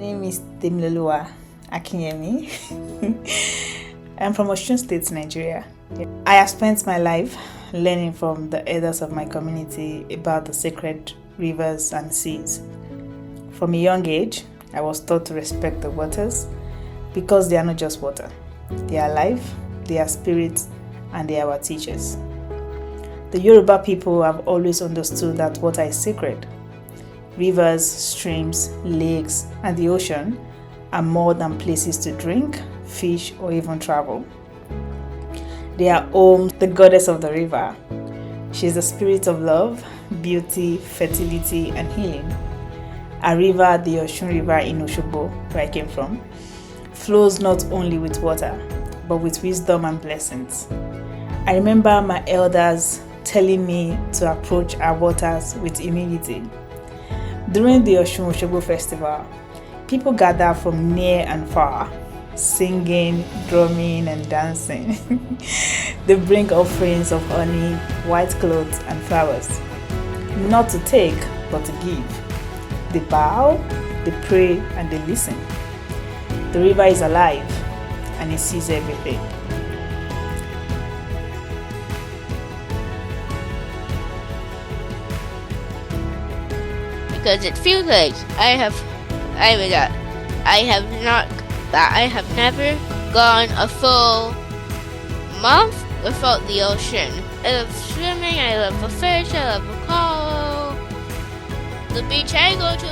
name is Temiloluwa Akinyemi. I'm from Osun State, Nigeria. I have spent my life learning from the elders of my community about the sacred rivers and seas. From a young age, I was taught to respect the waters because they are not just water. They are life, they are spirits, and they are our teachers. The Yoruba people have always understood that water is sacred. Rivers, streams, lakes, and the ocean are more than places to drink, fish, or even travel. They are home to the goddess of the river. She is the spirit of love, beauty, fertility, and healing. A river, the Osun River in Osogbo, where I came from, flows not only with water, but with wisdom and blessings. I remember my elders telling me to approach our waters with humility. During the Osun Osogbo festival, people gather from near and far, singing, drumming, and dancing. They bring offerings of honey, white clothes, and flowers, not to take, but to give. They bow, they pray, and they listen. The river is alive, and it sees everything. Because it feels like I have never gone a full month without the ocean. I love swimming, I love the fish, I love the coral. The beach I go to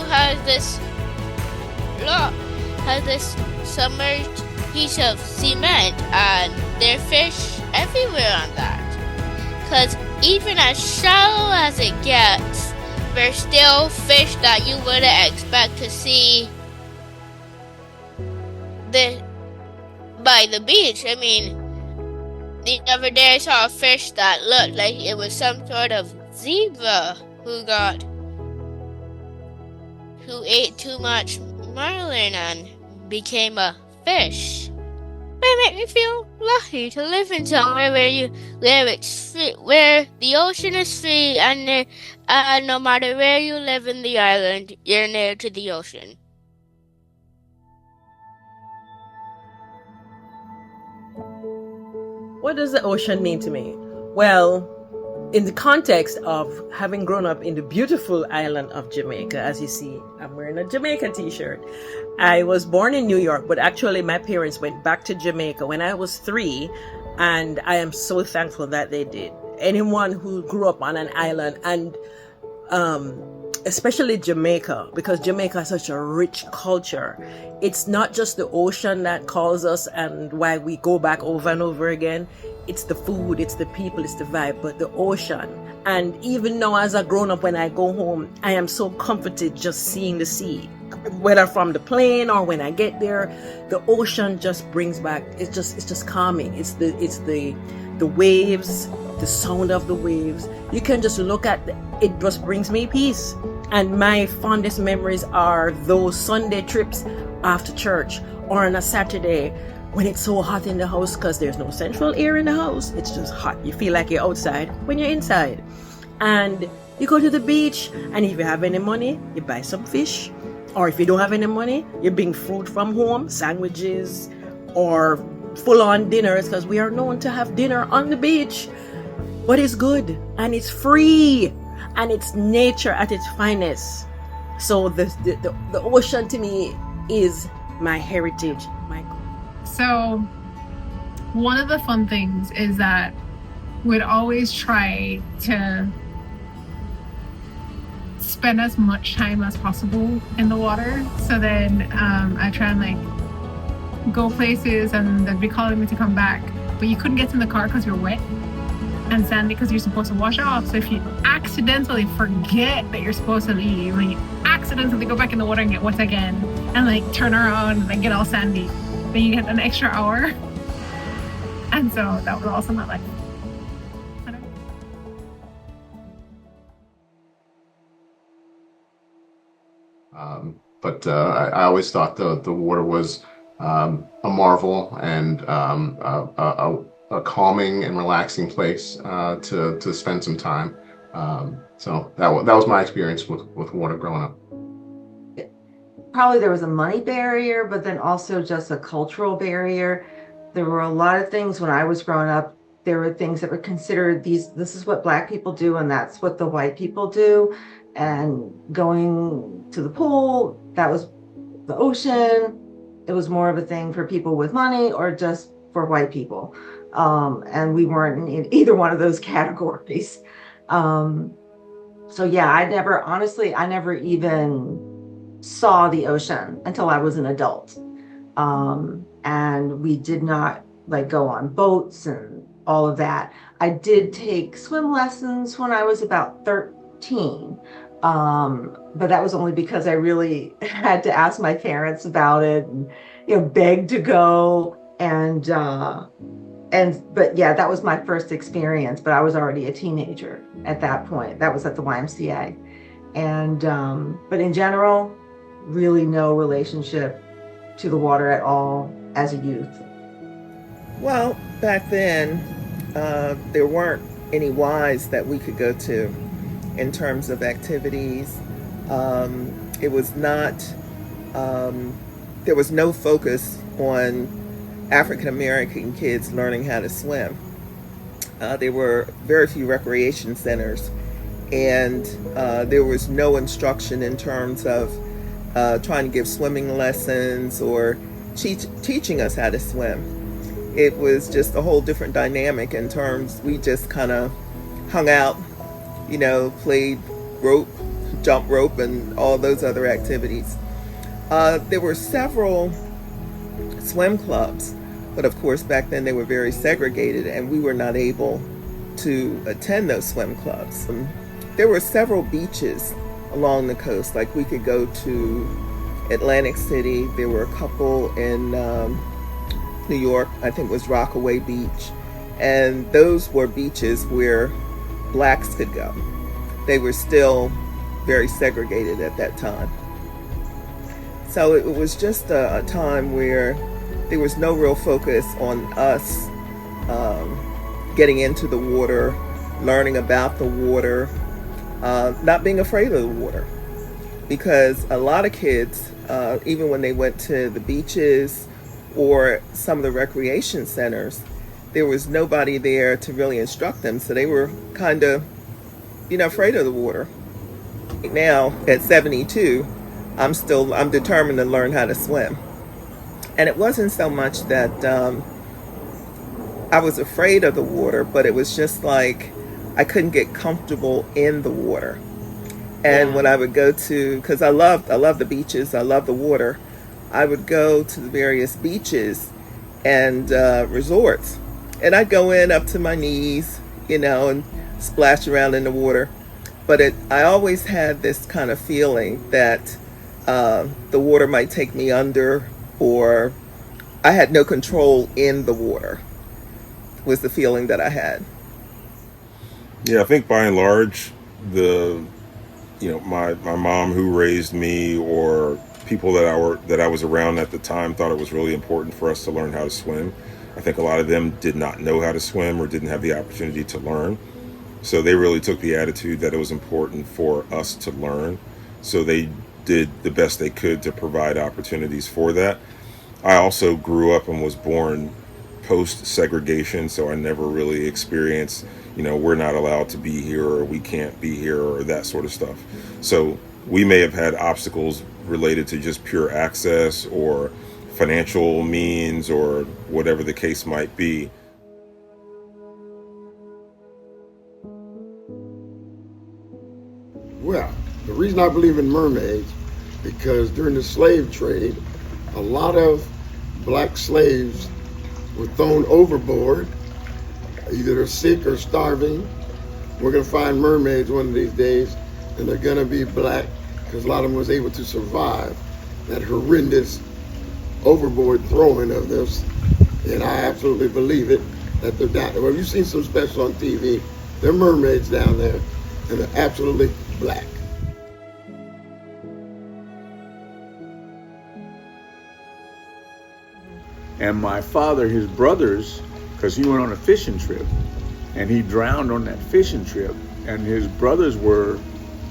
has this submerged piece of cement, and there are fish everywhere on that. Because even as shallow as it gets, there's still fish that you wouldn't expect to see by the beach. I mean, the other day I saw a fish that looked like it was some sort of zebra who ate too much marlin and became a fish. It makes me feel lucky to live in somewhere where it's free, where the ocean is free, and no matter where you live in the island, you're near to the ocean. What does the ocean mean to me? Well, in the context of having grown up in the beautiful island of Jamaica, as you see, I'm wearing a Jamaica t-shirt. I was born in New York, but actually my parents went back to Jamaica when I was 3, and I am so thankful that they did. Anyone who grew up on an island, and especially Jamaica, because Jamaica has such a rich culture. It's not just the ocean that calls us and why we go back over and over again. It's the food, it's the people, it's the vibe, but the ocean. And even now, as a grown up, when I go home, I am so comforted just seeing the sea. Whether from the plane or when I get there, the ocean just brings back, it's just calming. It's the waves, the sound of the waves. You can just look at it, just brings me peace. And my fondest memories are those Sunday trips after church or on a Saturday when it's so hot in the house because there's no central air in the house. It's just hot. You feel like you're outside when you're inside. And you go to the beach, and if you have any money, you buy some fish. Or if you don't have any money, you bring fruit from home, sandwiches, or full-on dinners, because we are known to have dinner on the beach. But it's good, and it's free, and it's nature at its finest. So the ocean to me is my heritage, my. So one of the fun things is that we'd always try to spend as much time as possible in the water. So then I try and go places, and they'd be calling me to come back, but you couldn't get in the car because you're wet and sandy because you're supposed to wash off. So if you accidentally forget that you're supposed to leave, and you accidentally go back in the water and get wet again, and turn around and get all sandy, then you get an extra hour. And so that was also my life. But I always thought the water was a marvel and a calming and relaxing place to spend some time. So that was my experience with water growing up. probably there was a money barrier, but then also just a cultural barrier. There were a lot of things when I was growing up, there were things that were considered this is what Black people do and that's what the white people do. And going to the pool, that was the ocean. It was more of a thing for people with money or just for white people. And we weren't in either one of those categories. So yeah, I never even saw the ocean until I was an adult. And we did not like go on boats and all of that. I did take swim lessons when I was about 13. But that was only because I really had to ask my parents about it and, beg to go. But yeah, that was my first experience, but I was already a teenager at that point. That was at the YMCA. And, but in general, really no relationship to the water at all as a youth. Well, back then, there weren't any Ys that we could go to in terms of activities. It was not, there was no focus on African American kids learning how to swim. There were very few recreation centers, and there was no instruction in terms of trying to give swimming lessons or teaching us how to swim. It was just a whole different dynamic in terms, we just kind of hung out, played rope, jump rope, and all those other activities. There were several swim clubs, but of course back then they were very segregated and we were not able to attend those swim clubs. There were several beaches along the coast, like we could go to Atlantic City. There were a couple in New York, I think it was Rockaway Beach, and those were beaches where Blacks could go. They were still very segregated at that time. So it was just a time where there was no real focus on us getting into the water, learning about the water, not being afraid of the water. Because a lot of kids, even when they went to the beaches or some of the recreation centers, there was nobody there to really instruct them. So they were kind of, afraid of the water. Now, at 72, I'm determined to learn how to swim. And it wasn't so much that I was afraid of the water, but it was just like I couldn't get comfortable in the water. And when I would go to, because I love the beaches, I love the water, I would go to the various beaches and resorts. And I'd go in up to my knees, and splash around in the water. But I always had this kind of feeling that the water might take me under, or I had no control in the water, was the feeling that I had. Yeah, I think by and large, my mom who raised me, or people that I was around at the time, thought it was really important for us to learn how to swim. I think a lot of them did not know how to swim or didn't have the opportunity to learn. So they really took the attitude that it was important for us to learn. So they did the best they could to provide opportunities for that. I also grew up and was born post-segregation, so I never really experienced, we're not allowed to be here, or we can't be here, or that sort of stuff. So we may have had obstacles related to just pure access or financial means or whatever the case might be. Well, the reason I believe in mermaids, because during the slave trade, a lot of black slaves were thrown overboard. Either they're sick or starving. We're gonna find mermaids one of these days, and they're gonna be black, because a lot of them was able to survive that horrendous overboard throwing of this. And I absolutely believe it, that they're down there. Well, you've seen some special on TV. They're mermaids down there, and they're absolutely black. And my father, his brothers, because he went on a fishing trip, and he drowned on that fishing trip, and his brothers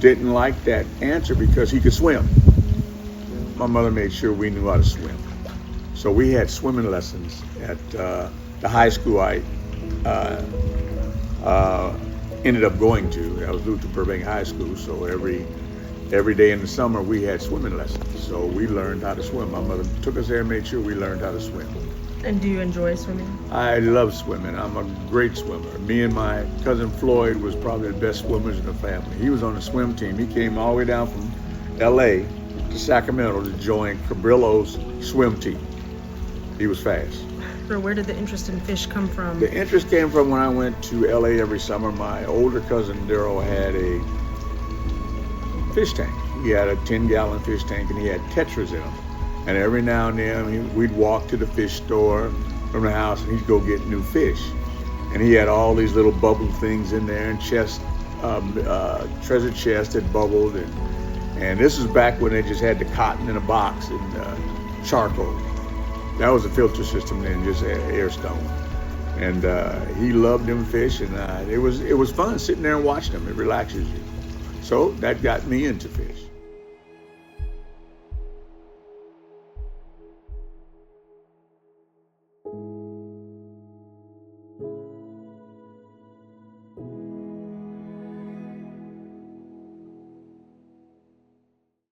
didn't like that answer because he could swim. my mother made sure we knew how to swim. So we had swimming lessons at the high school I ended up going to. That was Luther Burbank High School. So every day in the summer we had swimming lessons. So we learned how to swim. My mother took us there and made sure we learned how to swim. And do you enjoy swimming? I love swimming. I'm a great swimmer. Me and my cousin Floyd was probably the best swimmers in the family. He was on the swim team. He came all the way down from LA to Sacramento to join Cabrillo's swim team. He was fast. So where did the interest in fish come from? The interest came from when I went to LA every summer. My older cousin Daryl had a fish tank. He had a 10-gallon fish tank and he had tetras in them. And every now and then we'd walk to the fish store from the house and he'd go get new fish. And he had all these little bubble things in there and treasure chest that bubbled. And this was back when they just had the cotton in a box and charcoal. That was a filter system then, just air stone. And he loved them fish, and it was fun sitting there and watching them. It relaxes you. So that got me into fish.